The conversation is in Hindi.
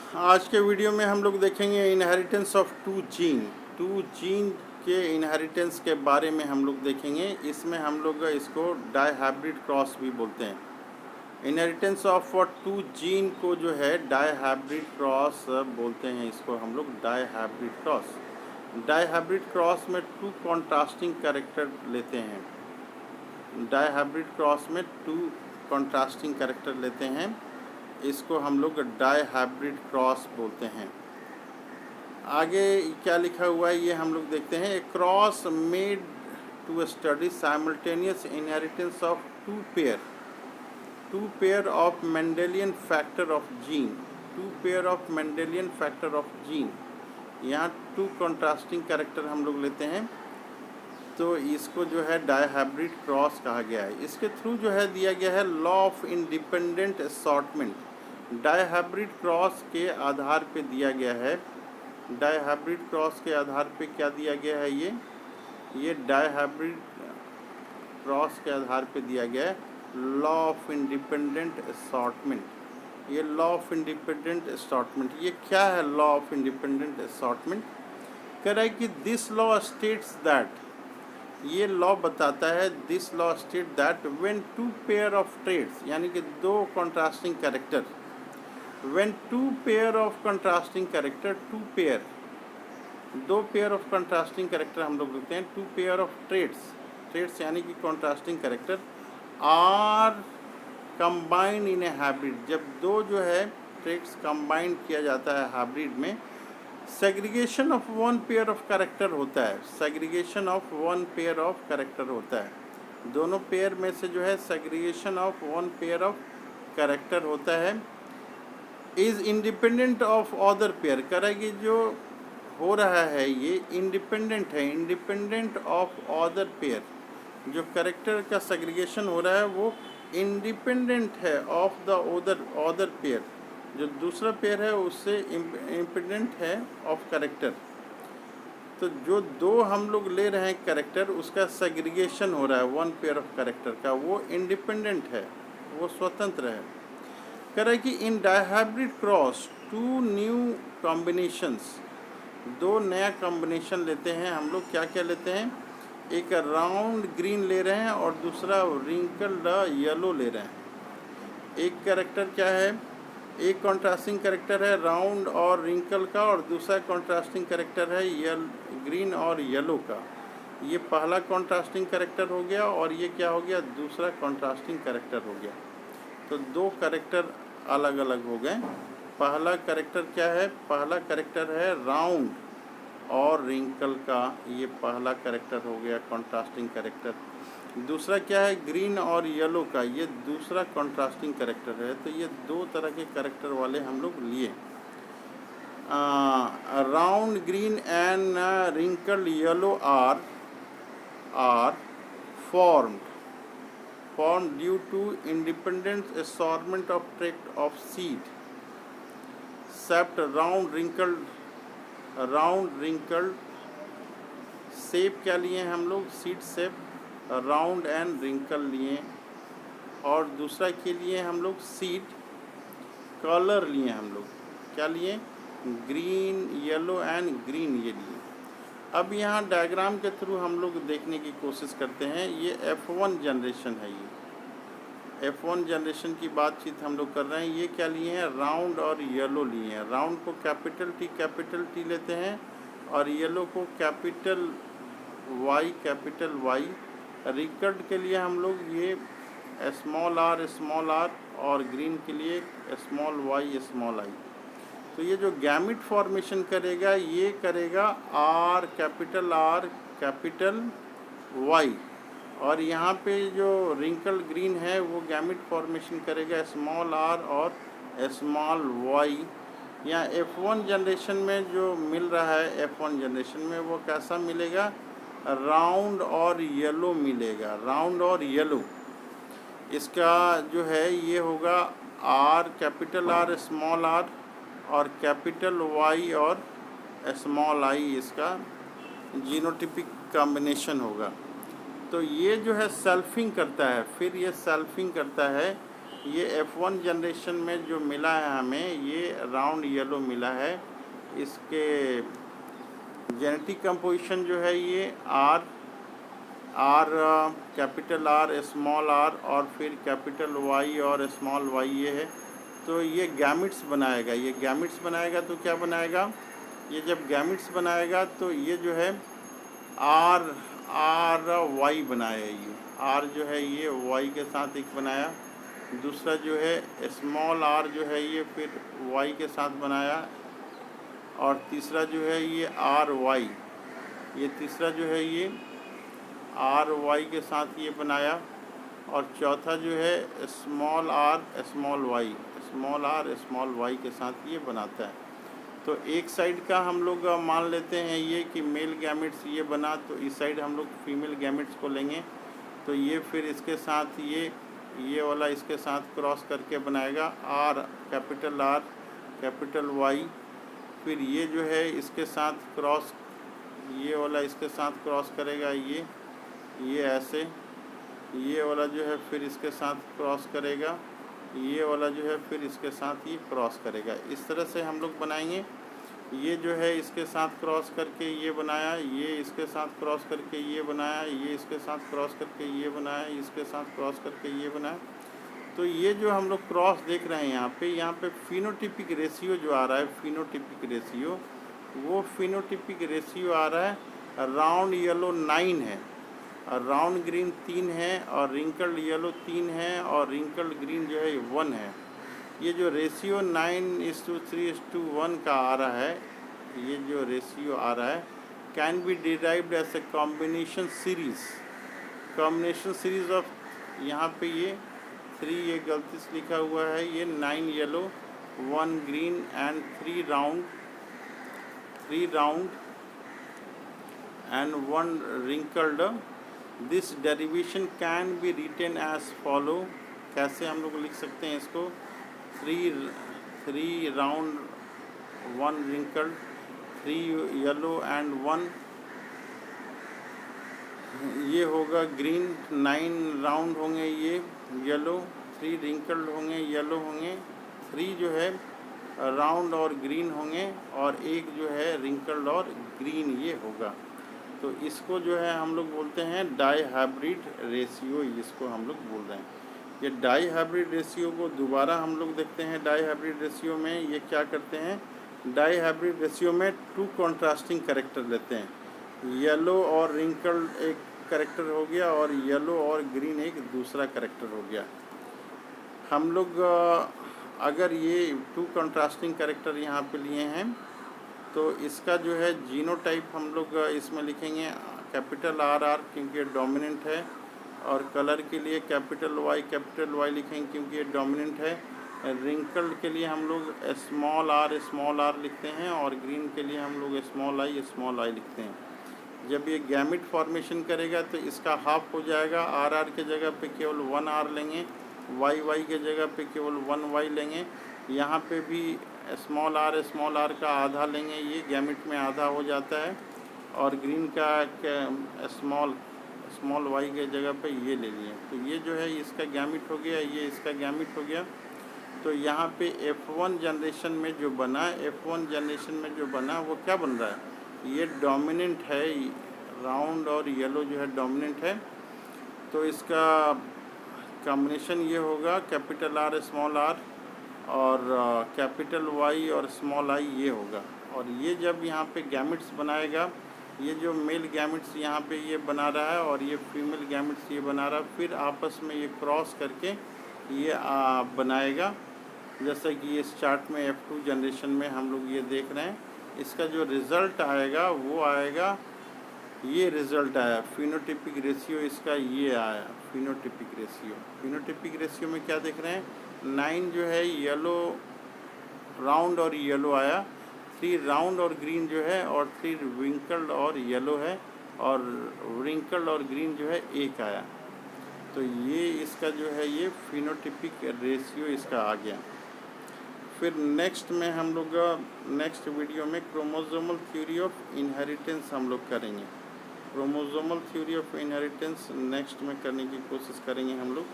आज के वीडियो में हम लोग देखेंगे इनहेरिटेंस ऑफ टू जीन के इनहेरिटेंस के बारे में हम लोग देखेंगे। इसमें हम लोग इसको डाईहाइब्रिड क्रॉस भी बोलते हैं। इनहेरिटेंस ऑफ टू जीन को जो है डाईहाइब्रिड क्रॉस बोलते हैं। इसको हम लोग डाईहाइब्रिड क्रॉस में टू कॉन्ट्रास्टिंग कैरेक्टर लेते हैं। डाईहाइब्रिड क्रॉस में टू कॉन्ट्रास्टिंग कैरेक्टर लेते हैं। इसको हम लोग डाईहाइब्रिड क्रॉस बोलते हैं। आगे क्या लिखा हुआ है ये हम लोग देखते हैं। A cross made to study simultaneous inheritance of two pair of Mendelian factor of gene. यहाँ टू कॉन्ट्रास्टिंग कैरेक्टर हम लोग लेते हैं, तो इसको जो है डाईहाइब्रिड क्रॉस कहा गया है। इसके थ्रू जो है दिया गया है law of independent assortment. Dihybrid cross के आधार पे दिया गया है। डाईहाइब्रिड क्रॉस के आधार पे क्या दिया गया है, ये डाईहाइब्रिड क्रॉस के आधार पे दिया गया है लॉ ऑफ इंडिपेंडेंट असॉर्टमेंट। ये लॉ ऑफ इंडिपेंडेंट असॉर्टमेंट ये क्या है? लॉ ऑफ इंडिपेंडेंट असॉर्टमेंट कह रहा है कि दिस लॉ स्टेट्स दैट, ये लॉ बताता है, this law state that when two pair of traits, यानी कि दो contrasting character, when two pair of contrasting character, दो पेयर ऑफ कॉन्ट्रास्टिंग कैरेक्टर हम लोग लिखते हैं। टू पेयर ऑफ ट्रेड्स यानी कि contrasting character are combined in a hybrid. जब दो जो है ट्रेड्स कंबाइन किया जाता है हाइब्रिड में, segregation of one pair of character होता है। Segregation of one pair of character होता है। दोनों पेयर में से जो है segregation of one pair of character होता है। Is independent of other pair, करेगी जो हो रहा है ये इंडिपेंडेंट है, इंडिपेंडेंट ऑफ अदर पेयर। जो कैरेक्टर का सेग्रीगेशन हो रहा है वो इंडिपेंडेंट है ऑफ द अदर पेयर, जो दूसरा पेयर है उससे इंडिपेंडेंट है ऑफ कैरेक्टर। तो जो दो हम लोग ले रहे हैं कैरेक्टर, उसका सेग्रीगेशन हो रहा है वन पेयर ऑफ कैरेक्टर का, वो इंडिपेंडेंट है, वो स्वतंत्र है। कह रहा है कि in dihybrid cross two new combinations, दो नया कॉम्बिनेशन लेते हैं हम लोग। क्या क्या लेते हैं? एक राउंड ग्रीन ले रहे हैं और दूसरा रिंकल्ड येलो ले रहे हैं। एक कैरेक्टर क्या है, एक कॉन्ट्रास्टिंग कैरेक्टर है राउंड और रिंकल का, और दूसरा कॉन्ट्रास्टिंग कैरेक्टर है ग्रीन और येलो का। ये पहला कॉन्ट्रास्टिंग कैरेक्टर हो गया और ये क्या हो गया? दूसरा कॉन्ट्रास्टिंग कैरेक्टर हो गया। तो दो कैरेक्टर अलग अलग हो गए। पहला कैरेक्टर क्या है? पहला कैरेक्टर है राउंड और रिंकल का, ये पहला कैरेक्टर हो गया कॉन्ट्रास्टिंग कैरेक्टर। दूसरा क्या है? ग्रीन और येलो का, ये दूसरा कॉन्ट्रास्टिंग कैरेक्टर है। तो ये दो तरह के कैरेक्टर वाले हम लोग लिए। Round green and wrinkled yellow are formed due to independent assortment of tract of seed, except round wrinkled shape क्या लिए हम लोग? Seed shape round and wrinkle लिए, और दूसरा के लिए हम लोग सीड कलर लिए। हम लोग क्या लिए? ग्रीन, येलो एंड ग्रीन ये लिए। अब यहाँ डायग्राम के थ्रू हम लोग देखने की कोशिश करते हैं। ये F1 जनरेशन है। ये F1 जनरेशन की बातचीत हम लोग कर रहे हैं। ये क्या लिए हैं? राउंड और येलो लिए हैं। राउंड को कैपिटल टी लेते हैं और येलो को कैपिटल वाई। रिकल्ड के लिए हम लोग ये स्मॉल आर और ग्रीन के लिए स्मॉल आई। तो ये जो गैमिट फॉर्मेशन करेगा ये करेगा आर कैपिटल वाई, और यहाँ पे जो रिंकल ग्रीन है वो गैमिट फॉर्मेशन करेगा स्मॉल आर और स्मॉल वाई। यहाँ F1 जनरेशन में जो मिल रहा है, F1 जनरेशन में वो कैसा मिलेगा? राउंड और येलो मिलेगा। राउंड और येलो इसका जो है ये होगा कैपिटल आर स्मॉल आर और कैपिटल वाई और स्मॉल आई, इसका जीनोटिपिक कॉम्बिनेशन होगा। तो ये जो है सेल्फिंग करता है, फिर ये सेल्फिंग करता है ये F1 जनरेशन में जो मिला है हमें, ये राउंड येलो मिला है। इसके जेनेटिक कंपोजिशन जो है ये R capital R small R और फिर कैपिटल वाई और स्मॉल वाई ये है। तो ये गैमिट्स बनाएगा। ये गैमिट्स बनाएगा तो क्या बनाएगा, ये जब गैमिट्स बनाएगा तो ये जो है आर वाई बनाया। ये आर जो है ये वाई के साथ एक बनाया, दूसरा जो है स्मॉल आर जो है ये फिर वाई के साथ बनाया, और तीसरा जो है ये आर वाई, ये तीसरा जो है ये आर वाई के साथ ये बनाया, और चौथा जो है स्मॉल आर स्मॉल वाई के साथ ये बनाता है। तो एक साइड का हम लोग मान लेते हैं ये कि मेल गैमेट्स ये बना, तो इस साइड हम लोग फीमेल गैमेट्स को लेंगे। तो ये फिर इसके साथ ये वाला इसके साथ क्रॉस करके बनाएगा आर कैपिटल वाई, फिर ये जो है इसके साथ क्रॉस, ये वाला इसके साथ क्रॉस करेगा, ये ऐसे, ये वाला जो है फिर इसके साथ क्रॉस करेगा, ये वाला जो है फिर इसके साथ ये क्रॉस करेगा। इस तरह से हम लोग बनाएंगे। ये जो है इसके साथ क्रॉस करके ये बनाया, ये इसके साथ क्रॉस करके ये बनाया, ये इसके साथ क्रॉस करके ये बनाया, इसके साथ क्रॉस करके ये बनाया। तो ये जो हम लोग क्रॉस देख रहे हैं यहाँ पे फिनोटिपिक रेशियो जो आ रहा है, फिनोटिपिक रेशियो, वो फिनोटिपिक रेशियो आ रहा है राउंड येलो 9 है, और राउंड ग्रीन 3 है, और रिंकल्ड येलो 3 है, और रिंकल्ड ग्रीन जो है 1 है। ये जो रेशियो 9:3:1 का आ रहा है, ये जो रेशियो आ रहा है can be derived as a combination series of, यहाँ पे ये 3 ये गलती से लिखा हुआ है, ये 9 yellow 1 green and 3 round and 1 wrinkled। This derivation can be written as follow. कैसे हम लोग लिख सकते हैं इसको, 3 राउंड 1 wrinkled, 3 येलो एंड 1 ये होगा ग्रीन, 9 राउंड होंगे ये येलो, 3 रिंकल्ड होंगे येलो होंगे, 3 जो है राउंड और ग्रीन होंगे, और एक जो है रिंकल्ड और ग्रीन ये होगा। तो इसको जो है हम लोग बोलते हैं डाई हाइब्रिड रेशियो, इसको हम लोग बोल रहे हैं। ये डाई हाइब्रिड रेशियो को दोबारा हम लोग देखते हैं। डाई हाइब्रिड रेशियो में ये क्या करते हैं, डाई हाइब्रिड रेशियो में 2 कॉन्ट्रास्टिंग कैरेक्टर लेते हैं। येलो और रिंकल्ड एक कैरेक्टर हो गया, और येलो और ग्रीन एक दूसरा कैरेक्टर हो गया। हम लोग अगर ये 2 कॉन्ट्रास्टिंग कैरेक्टर यहाँ पे लिए हैं, तो इसका जो है जीनोटाइप हम लोग इसमें लिखेंगे कैपिटल आर क्योंकि ये डोमिनेंट है, और कलर के लिए कैपिटल वाई लिखेंगे क्योंकि ये डोमिनेंट है। रिंकल्ड के लिए हम लोग स्मॉल आर लिखते हैं, और ग्रीन के लिए हम लोग स्मॉल आई लिखते हैं। जब ये गैमिट फॉर्मेशन करेगा तो इसका हाफ हो जाएगा, आर के जगह पे केवल 1 आर लेंगे, वाई के जगह पे केवल 1 वाई लेंगे। यहाँ पे भी स्मॉल आर का आधा लेंगे, ये गैमिट में आधा हो जाता है, और ग्रीन का स्मॉल वाई के जगह पे ये ले लिए। तो ये जो है इसका गैमिट हो गया, ये इसका गैमिट हो गया। तो यहाँ पे F1 जनरेशन में जो बना वो क्या बन रहा है, ये डोमिनेंट है, राउंड और येलो जो है डोमिनेंट है। तो इसका कॉम्बिनेशन ये होगा कैपिटल आर स्मॉल आर, और कैपिटल वाई और स्मॉल आई ये होगा। और ये जब यहाँ पे गैमिट्स बनाएगा, ये जो मेल गैमिट्स यहाँ पे ये बना रहा है, और ये फीमेल गैमिट्स ये बना रहा है, फिर आपस में ये क्रॉस करके ये बनाएगा। जैसा कि ये इस चार्ट में F2 जनरेशन में हम लोग ये देख रहे हैं। इसका जो रिज़ल्ट आएगा वो आएगा, ये रिज़ल्ट आया फिनोटिपिक रेशियो, इसका ये आया फिनोटिपिक रेशियो में क्या देख रहे हैं, 9 जो है येलो राउंड और येलो आया, 3 राउंड और ग्रीन जो है, और 3 विंकल्ड और येलो है, और रिंकल्ड और ग्रीन जो है 1 आया। तो ये इसका जो है ये फिनोटिपिक रेशियो इसका आ गया। फिर नेक्स्ट में हम लोग नेक्स्ट वीडियो में क्रोमोसोमल थ्योरी ऑफ इनहेरिटेंस हम लोग करेंगे। Chromosomal theory of inheritance next में करने की कोशिश करेंगे हम लोग।